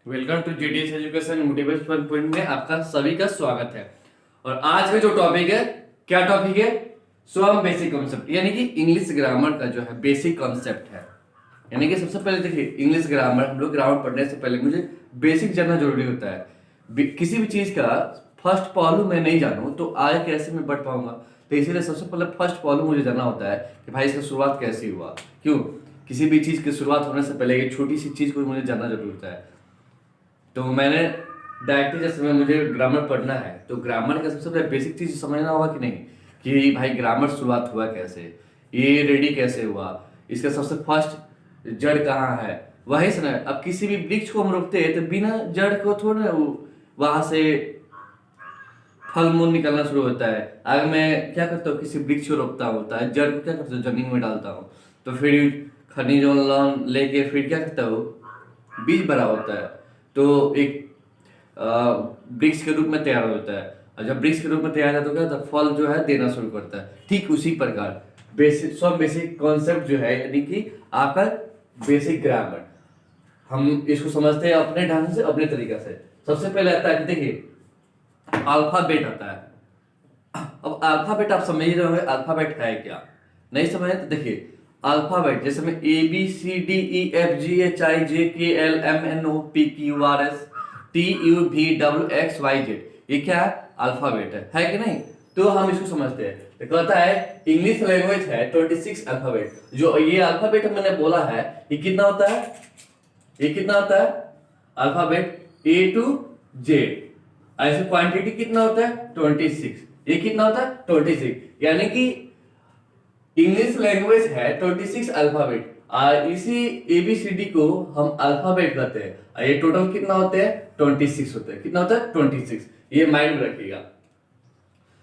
Welcome to GDS education motivation point में आपका सभी का स्वागत है। और आज का जो टॉपिक है, क्या टॉपिक है? सम बेसिक कॉन्सेप्ट, यानी कि इंग्लिश ग्रामर का जो है बेसिक कॉन्सेप्ट है। यानी कि सबसे पहले देखिए, इंग्लिश ग्रामर, हम लोग ग्रामर पढ़ने से पहले मुझे बेसिक जानना जरूरी होता है। किसी भी चीज का फर्स्ट पहलू मैं नहीं जानूं तो आगे कैसे मैं बढ़ पाऊंगा। तो इसीलिए सबसे पहले फर्स्ट पहलू मुझे जानना होता है कि भाई इसका शुरुआत कैसे हुआ, क्यों। किसी भी चीज की शुरुआत होने से पहले एक छोटी सी चीज को मुझे जानना जरूरी होता है। तो मैंने डायरेक्टली जैसे में मुझे ग्रामर पढ़ना है तो ग्रामर का सबसे पहले बेसिक चीज समझना होगा कि नहीं, कि भाई ग्रामर शुरुआत हुआ कैसे, ये रेडी कैसे हुआ, इसका सबसे फर्स्ट जड़ कहाँ है, वही सुना। अब किसी भी वृक्ष को हम रोकते हैं तो बिना जड़ को थोड़ा ना वहां से फल मूल निकलना शुरू होता है। अगर मैं क्या करता हूँ, किसी वृक्ष को रोपता हूँ तो जड़ को क्या करता हूँ, जमीन में डालता हूँ, तो फिर खनिज लौन लेके फिर क्या करता हूँ, बीज बड़ा होता है, तो एक वृक्ष के रूप में तैयार होता है। और जब वृक्ष के रूप में तैयार होता है तो क्या, तो फल जो है देना शुरू करता है। ठीक उसी प्रकार बेसिक कॉन्सेप्ट जो है, यानी कि आपका बेसिक ग्रामर, हम इसको समझते हैं अपने ढंग से, अपने तरीके से। सबसे पहले आता है कि देखिए, अल्फाबेट आता है। अब अल्फाबेट आप समझ रहे होंगे अल्फाबेट है क्या, नहीं समझे तो देखिए, अल्फाबेट जैसे में ABCDEFGHIJKLMNOPQRS TUVWXYZ, ये क्या है? अल्फाबेट है कि नहीं? तो हम इसको समझते हैं। तो कहता है इंग्लिश लैंग्वेज है 26 अल्फाबेट। जो ये अल्फाबेट मैंने बोला है, ये कितना होता है? ये कितना होता है? Alphabet A to Z। ऐसे क्वांटिटी कितना होता है? 26। ये कितना होता है? 26। यानी कि इंग्लिश लैंग्वेज है 26 अल्फाबेट। इसी एबीसीडी को हम अल्फाबेट कहते हैं। ये टोटल कितना होते हैं? 26 होते हैं। कितना होता है? 26। ये माइंड में रखिएगा।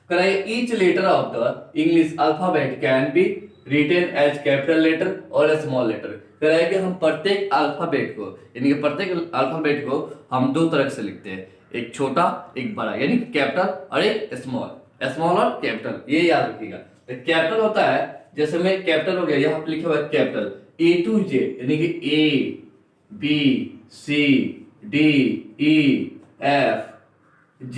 कराइए, each letter of the English alphabet can be written as capital letter और स्मॉल लेटर। कराइए कि हम प्रत्येक अल्फाबेट को, यानी कि प्रत्येक अल्फाबेट को हम दो तरह से लिखते हैं, एक छोटा एक बड़ा, यानी कैपिटल और एक स्मॉल। स्मॉल और कैपिटल, ये याद रखिएगा। तो कैपिटल होता है, जैसे में कैपिटल हो गया, यहाँ पे लिखा हुआ है कैपिटल A to Z, यानी कि A B C D E F G,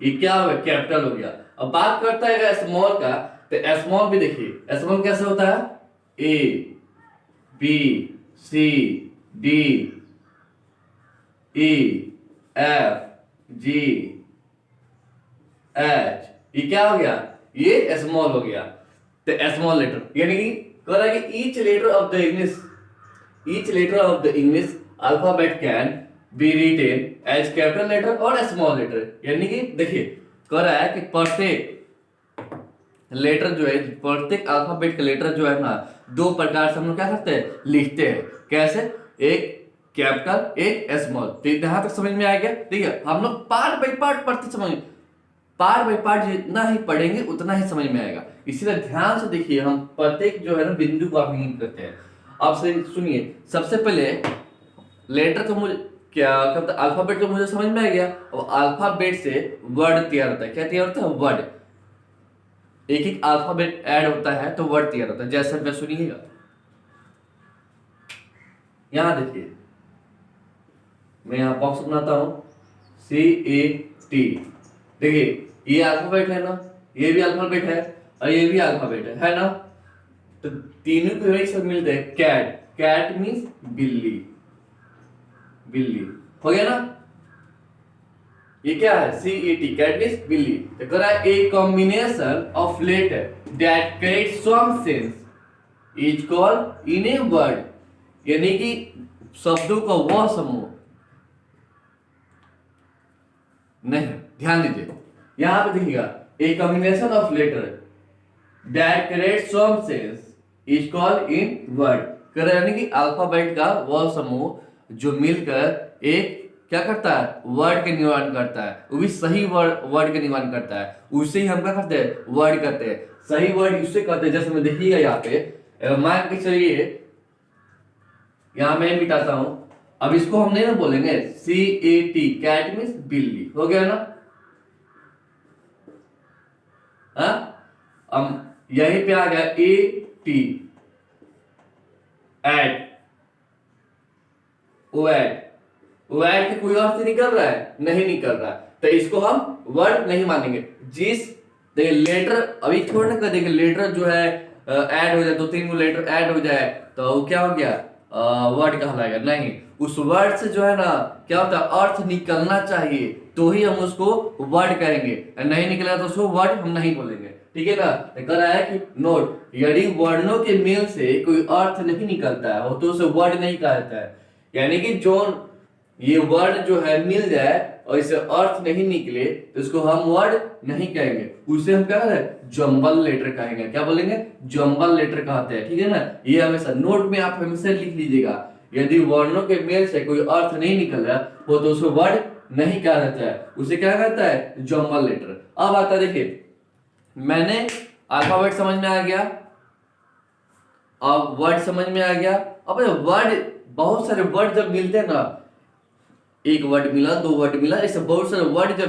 ये क्या हो गया? कैपिटल हो गया। अब बात करता है स्मॉल का, तो स्मॉल भी देखिए, स्मॉल कैसे होता है? A B C D E F G H, ये क्या हो गया? ये स्मॉल हो गया। तो स्मॉल लेटर, यानी कि कह रहा है कि each letter of the English alphabet can be written as capital letter और स्मॉल लेटर। यानी कि देखिए, कह रहा है कि प्रत्येक लेटर जो है, प्रत्येक अल्फाबेट का लेटर जो है ना, दो प्रकार से हम लोग क्या करते हैं, लिखते हैं। कैसे? एक कैपिटल, एक स्मॉल। तो यहां तक समझ में आ गया? ठीक है, हम लोग पार्ट बाई पार्ट पढ़ते समय, पार्ट बाई पार्ट जितना ही पढ़ेंगे उतना ही समझ में आएगा। इसीलिए ध्यान से देखिए, हम प्रत्येक जो है ना बिंदु को आप मीन करते हैं। आप सुनिए, सबसे पहले लेटर तो मुझे क्या करता, अल्फाबेट तो मुझे समझ में आ गया। अब अल्फाबेट से वर्ड तैयार होता है। क्या तैयार होता है? वर्ड। एक एक अल्फाबेट ऐड होता है तो वर्ड तैयार होता है। जैसे मैं सुनिएगा, यहां देखिए, मैं यहां बॉक्स बनाता हूं, CAT। देखिए, ये अल्फाबेट है ना, ये भी अल्फाबेट है और ये भी अल्फाबेट है ना। तो तीनों को एक साथ मिलते हैं कैट। कैट मीन्स बिल्ली, बिल्ली हो गया ना। ये क्या है? CAT, कैट मीन्स बिल्ली। तो कह रहा है a combination of letter that create some sense is called in a word, यानी कि शब्दों का वह समूह, नहीं, ध्यान दीजिए, यहां पे देखिएगा, a combination of letter that create some sense is called in word. कर यानी कि अल्फाबेट का वह समूह जो मिलकर एक क्या करता है, वर्ड के निर्माण करता है, वो भी सही वर्ड के निर्माण करता है। उसे ही हम क्या करते हैं? वर्ड कहते हैं। सही वर्ड उससे कहते हैं, जैसे मैं देखिएगा यहाँ पे, मान के चलिए, यहां मैं मिटाता हूं। अब इसको हम नहीं ना बोलेंगे CAT, कैट मीन्स बिल्ली, हो गया ना। अब यहीं पे आ गया AT, एट, ओ एट, वो ऐड के कोई अर्थ निकल रहा है? नहीं निकल रहा है, तो इसको हम वर्ड नहीं मानेंगे। जिस देखिए लेटर अभी थोड़ा ना कर देंगे, लेटर जो है ऐड हो जाए, 2-3 लेटर ऐड हो जाए तो वो क्या हो गया, वर्ड कहलाएगा? नहीं, उस वर्ड से जो है ना क्या होता है, अर्थ निकलना चाहिए, तो ही हम उसको वर्ड कहेंगे, नहीं निकला तो उसको वर्ड हम नहीं बोलेंगे। ठीक है ना? कह रहा है कि नोट, यदि वर्णों के मेल से कोई अर्थ नहीं निकलता है तो उसे वर्ड नहीं कहा जाता है। यानी कि जो ये वर्ड जो है मिल जाए और इसे अर्थ नहीं निकले तो इसको हम वर्ड नहीं कहेंगे, उसे हम क्या कहेंगे, जंबल लेटर कहेंगे। क्या बोलेंगे? जंबल लेटर कहते हैं। ठीक है ना? ये हमेशा नोट में आप हमेशा लिख लीजिएगा, यदि वर्णों के मेल से कोई अर्थ नहीं निकल रहा हो तो उसको वर्ड नहीं कहा जाता है, उसे क्या कहता है, जंबल लेटर। अब आता है, देखिए मैंने अल्फाबेट समझ में आ गया, अब वर्ड समझ में आ गया। अब वर्ड, बहुत सारे वर्ड जब मिलते हैं ना, एक वर्ड मिला, 2 वर्ड मिला, ऐसे बहुत सारे वर्ड जब